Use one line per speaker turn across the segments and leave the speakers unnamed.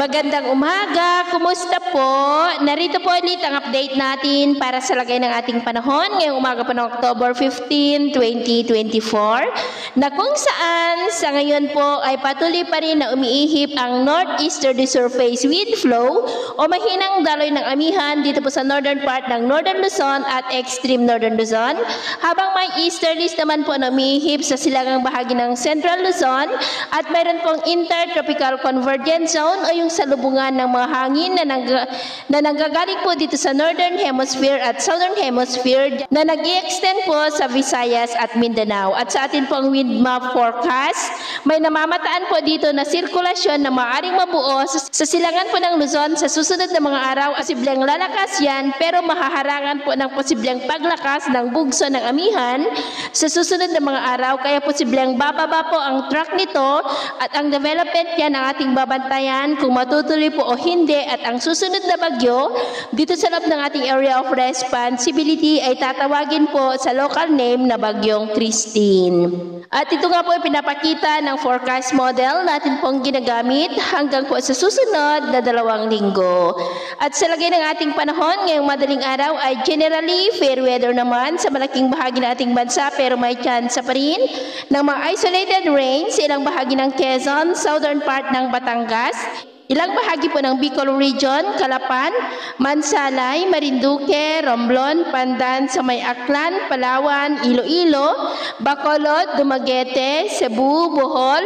Magandang umaga, kumusta po? Narito po ulit ang update natin para sa lagay ng ating panahon ngayong umaga po ng October 15, 2024 na kung saan sa ngayon po ay patuloy pa rin na umiihip ang northeasterly surface wind flow o mahinang daloy ng amihan dito po sa northern part ng Northern Luzon at extreme Northern Luzon habang may easterlies naman po na umiihip sa silangang bahagi ng Central Luzon at mayroon pong intertropical convergence zone o yung salubungan ng mga hangin na nanggagaling po dito sa Northern Hemisphere at Southern Hemisphere na nag-i-extend po sa Visayas at Mindanao. At sa atin pong wind map forecast, may namamataan po dito na sirkulasyon na maaaring mabuo sa silangan po ng Luzon sa susunod na mga araw. Posibleng lalakas yan pero mahaharangan po ng posibleng paglakas ng bugso ng amihan sa susunod na mga araw. Kaya posibleng bababa po ang track nito at ang development yan ang ating babantayan kung matutuloy po o hindi at ang susunod na bagyo dito sa loob ng ating area of responsibility ay tatawagin po sa local name na Bagyong Christine. At ito nga po ay pinapakita ng forecast model natin pong ginagamit hanggang po sa susunod na 2 linggo. At sa lagay ng ating panahon ngayong madaling araw ay generally fair weather naman sa malaking bahagi ng ating bansa pero may chance pa rin ng mga isolated rain sa ilang bahagi ng Quezon, southern part ng Batangas, ilang bahagi po ng Bicol Region, Calapan, Mansalay, Marinduque, Romblon, Pandan, sa may Aklan, Palawan, Iloilo, Bacolod, Dumaguete, Cebu, Bohol,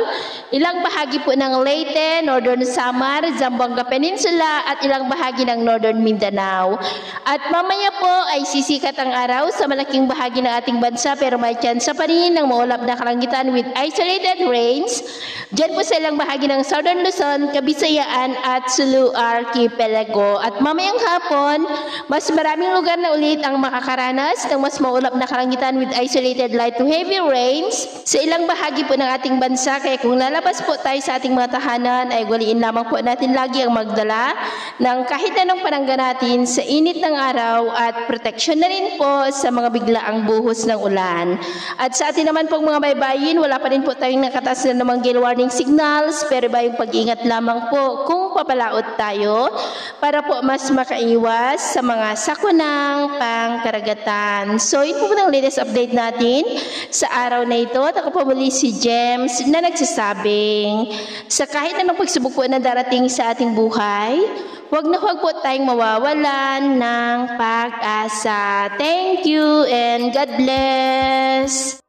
ilang bahagi po ng Leyte, Northern Samar, Zamboanga Peninsula at ilang bahagi ng Northern Mindanao. At mamaya po ay sisikat ang araw sa malaking bahagi ng ating bansa pero may chance pa rin ng maulap na kalangitan with isolated rains dyan po sa ilang bahagi ng Southern Luzon, Kabisayaan at Sulu Archipelago. At mamayang hapon, mas maraming lugar na ulit ang makakaranas ng mas maulap na kalangitan with isolated light to heavy rains sa ilang bahagi po ng ating bansa. Kaya kung lalabas po tayo sa ating mga tahanan ay waliin lamang po natin lagi ang magdala ng kahit anong panangga natin sa init ng araw at proteksyon na rin po sa mga biglaang buhos ng ulan. At sa atin naman pong mga baybayin, wala pa rin po tayong nakatas na namang gale warning signals pero ba yung pag-ingat lamang po kung papalaot tayo para po mas makaiwas sa mga sakunang pangkaragatan. So ito po ng latest update natin sa araw na ito. At ako po muli si James na nagsasabing sa kahit anong pagsubok po na darating sa ating buhay, huwag na huwag po tayong mawawalan ng pag-asa. Thank you and God bless!